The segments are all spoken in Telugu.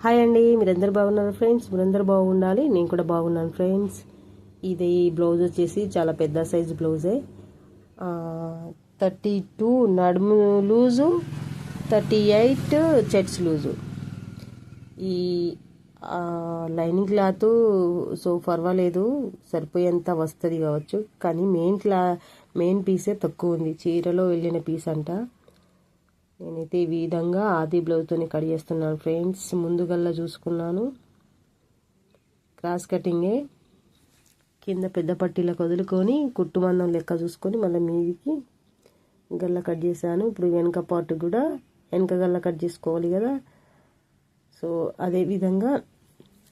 హాయ్ అండి, మీరందరూ బాగున్నారు ఫ్రెండ్స్. మీరందరూ బాగుండాలి, నేను కూడా బాగున్నాను ఫ్రెండ్స్. ఇది బ్లౌజ్ వచ్చేసి చాలా పెద్ద సైజు బ్లౌజే. 32 నడుము లూజు, 38 చెట్స్ లూజు. ఈ లైనింగ్ క్లాత్ సో పర్వాలేదు, సరిపోయేంత వస్తుంది కావచ్చు. కానీ మెయిన్ పీసే తక్కువ ఉంది. చీరలో వెళ్ళిన పీస్ అంట. నేనైతే ఈ విధంగా ఆది బ్లౌజ్తోనే కట్ చేస్తున్నాను ఫ్రెండ్స్. ముందుగల్లా చూసుకున్నాను, క్రాస్ కటింగే. కింద పెద్ద పట్టీలకు వదులుకొని కుట్టు మందం లెక్క చూసుకొని మళ్ళీ మీదికి గల్ల కట్ చేశాను. ఇప్పుడు వెనక పార్ట్ కూడా వెనక గల్ల కట్ చేసుకోవాలి కదా. సో అదే విధంగా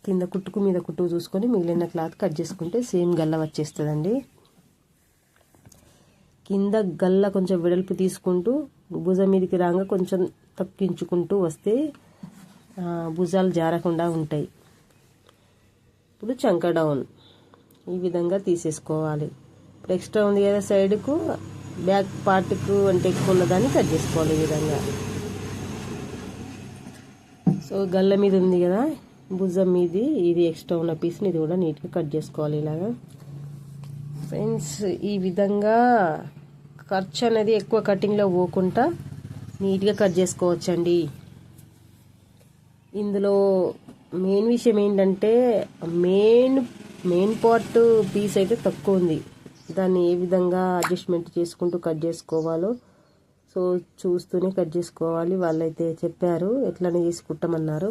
కింద కుట్టుకు మీద కుట్టుకు చూసుకొని మిగిలిన క్లాత్ కట్ చేసుకుంటే సేమ్ గల్ల వచ్చేస్తుందండి. కింద గల్ల కొంచెం వెడల్పు తీసుకుంటూ భుజం మీదకి రాగా కొంచెం తక్కించుకుంటూ వస్తే భుజాలు జారకుండా ఉంటాయి. ఇప్పుడు చంక డౌన్ ఈ విధంగా తీసేసుకోవాలి. ఇప్పుడు ఎక్స్ట్రా ఉంది కదా సైడ్కు, బ్యాక్ పార్ట్కు అంటే ఎక్కువ ఉన్నదాన్ని కట్ చేసుకోవాలి ఈ విధంగా. సో గల్ల మీద ఉంది కదా భుజం మీది, ఇది ఎక్స్ట్రా ఉన్న పీస్ని ఇది కూడా నీట్గా కట్ చేసుకోవాలి ఇలాగా ఫ్రెండ్స్. ఈ విధంగా ఖర్చు అనేది ఎక్కువ కటింగ్లో పోకుండా నీట్గా కట్ చేసుకోవచ్చండి. ఇందులో మెయిన్ విషయం ఏంటంటే మెయిన్ పార్ట్ పీస్ అయితే తక్కువ ఉంది. దాన్ని ఏ విధంగా అడ్జస్ట్మెంట్ చేసుకుంటూ కట్ చేసుకోవాలో సో చూస్తూనే కట్ చేసుకోవాలి. వాళ్ళైతే చెప్పారు, ఎట్లనే చేసి కుట్టమన్నారు.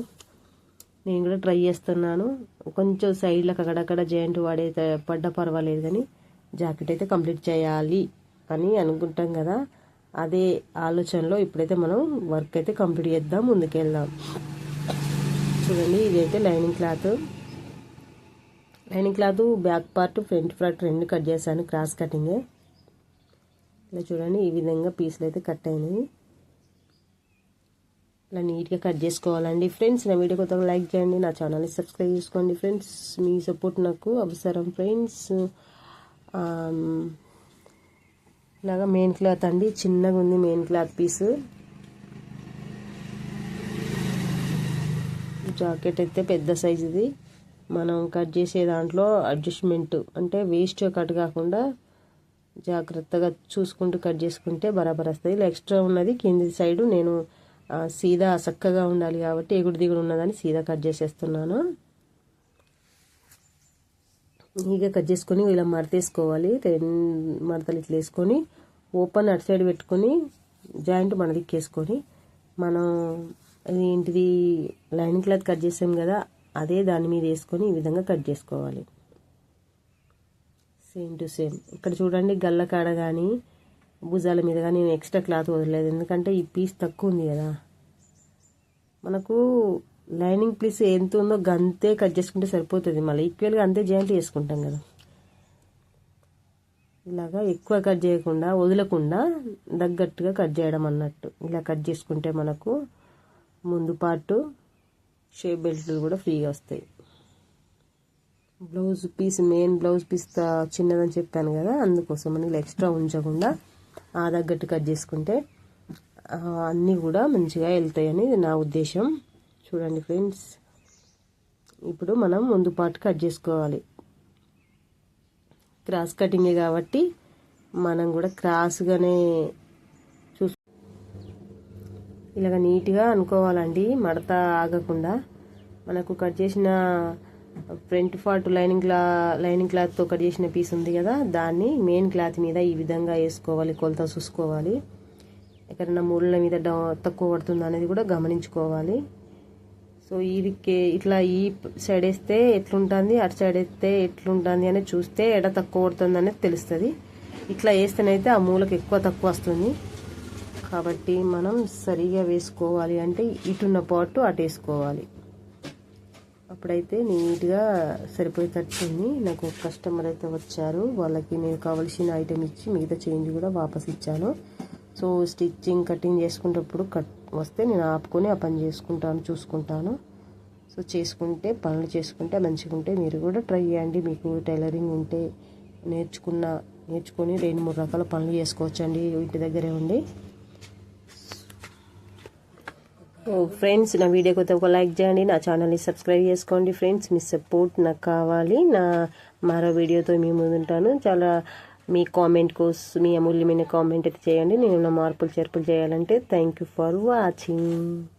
నేను కూడా ట్రై చేస్తున్నాను. కొంచెం సైడ్లకు అక్కడక్కడ జాయింట్ పడ్డ పర్వాలేదు, కానీ జాకెట్ అయితే కంప్లీట్ చేయాలి అని అనుకుంటాం కదా. అదే ఆలోచనలో ఇప్పుడైతే మనం వర్క్ అయితే కంప్లీట్ చేద్దాం, ముందుకెళ్దాం. చూడండి, ఇదైతే lining cloth back part front part రెండు కట్ చేశాను, క్రాస్ కటింగే. ఇలా చూడండి, ఈ విధంగా పీసులు అయితే కట్ అయినాయి. ఇలా నీట్గా కట్ చేసుకోవాలండి ఫ్రెండ్స్. నా వీడియో కొత్తగా లైక్ చేయండి, నా ఛానల్ని సబ్స్క్రైబ్ చేసుకోండి ఫ్రెండ్స్. మీ సపోర్ట్ నాకు అవసరం ఫ్రెండ్స్. ఇలాగా మెయిన్ క్లాత్ అండి, చిన్నగా ఉంది మెయిన్ క్లాత్ పీసు. జాకెట్ అయితే పెద్ద సైజుది. మనం కట్ చేసే దాంట్లో అడ్జస్ట్మెంట్ అంటే వేస్ట్ కట్ కాకుండా జాగ్రత్తగా చూసుకుంటూ కట్ చేసుకుంటే బరాబర్ వస్తుంది. ఇలా ఎక్స్ట్రా ఉన్నది కింది సైడు నేను సీదా చక్కగా ఉండాలి కాబట్టి ఎగుడు దిగుడు ఉన్నదని సీదా కట్ చేసేస్తున్నాను. నీట్గా కట్ చేసుకొని ఇలా మడతేసుకోవాలి. మడతలు ఇట్లా వేసుకొని ఓపెన్ అటు సైడ్ పెట్టుకొని జాయింట్ మన దిక్కేసుకొని మనం ఏంటిది లైనింగ్ క్లాత్ కట్ చేసాం కదా, అదే దాని మీద వేసుకొని ఈ విధంగా కట్ చేసుకోవాలి. Same to same. ఇక్కడ చూడండి, గల్ల కాడ కానీ భుజాల మీద కానీ నేను ఎక్స్ట్రా క్లాత్ వదలలేదు, ఎందుకంటే ఈ పీస్ తక్కువ ఉంది కదా. మనకు లైనింగ్ పీస్ ఎంత ఉందో గంతే కట్ చేసుకుంటే సరిపోతుంది. మళ్ళీ ఈక్వల్గా అంతే జాయింట్ చేసుకుంటాం కదా. ఇలాగా ఎక్కువ కట్ చేయకుండా వదలకుండా తగ్గట్టుగా కట్ చేయడం అన్నట్టు. ఇలా కట్ చేసుకుంటే మనకు ముందు పార్టు షేప్ బెల్ట్లు కూడా ఫ్రీగా వస్తాయి. Blouse piece main blouse piece చిన్నదని చెప్పాను కదా, అందుకోసం అని ఇలా ఎక్స్ట్రా ఉంచకుండా ఆ తగ్గట్టు కట్ చేసుకుంటే అన్నీ కూడా మంచిగా వెళ్తాయని నా ఉద్దేశం. చూడండి ఫ్రెండ్స్, ఇప్పుడు మనం ముందు పార్ట్ కట్ చేసుకోవాలి. క్రాస్ కటింగే కాబట్టి మనం కూడా క్రాస్గానే ఇలాగ నీట్గా అనుకోవాలండి, మడత ఆగకుండా. మనకు కట్ చేసిన ఫ్రంట్ పార్ట్ లైనింగ్ క్లాత్తో కట్ చేసిన పీస్ ఉంది కదా, దాన్ని మెయిన్ క్లాత్ మీద ఈ విధంగా వేసుకోవాలి. కొలత చూసుకోవాలి, ఎక్కడైనా మూలల మీద తక్కువ పడుతుందా అనేది కూడా గమనించుకోవాలి. సో ఇట్లా ఈ సైడ్ వేస్తే ఎట్లుంటుంది, అటు సైడ్ వేస్తే ఎట్లుంటుంది అనేది చూస్తే ఎడ తక్కువ పడుతుంది అనేది తెలుస్తుంది. ఇట్లా వేస్తేనైతే ఆ మూలకు ఎక్కువ తక్కువ వస్తుంది. కాబట్టి మనం సరిగా వేసుకోవాలి అంటే ఇటున్న పాటు అటు వేసుకోవాలి. అప్పుడైతే నీట్గా సరిపోయేటట్టుంది. నాకు కస్టమర్ అయితే వచ్చారు, వాళ్ళకి నేను కావాల్సిన ఐటెం ఇచ్చి మిగతా చేంజ్ కూడా వాపస్ ఇచ్చాను. సో స్టిచ్చింగ్ కటింగ్ చేసుకునేటప్పుడు వస్తే నేను ఆపుకొని ఆ పని చూసుకుంటాను. సో పనులు చేసుకుంటే మంచిగా ఉంటే మీరు కూడా ట్రై చేయండి. మీకు టైలరింగ్ ఉంటే నేర్చుకొని 2-3 రకాల పనులు చేసుకోవచ్చండి ఇంటి దగ్గరే ఉండి. ఫ్రెండ్స్ నా వీడియోకి అయితే ఒక లైక్ చేయండి, నా ఛానల్ని సబ్స్క్రైబ్ చేసుకోండి ఫ్రెండ్స్. మీ సపోర్ట్ నాకు కావాలి. మరో వీడియోతో మీ ముందు ఉంటాను. చాలా మీ కామెంట్ కోసం, మీ అమూల్యమైన కామెంట్ అయితే చేయండి. నేను నా మార్పులు చేర్పులు చేయాలంటే. Thank you for watching.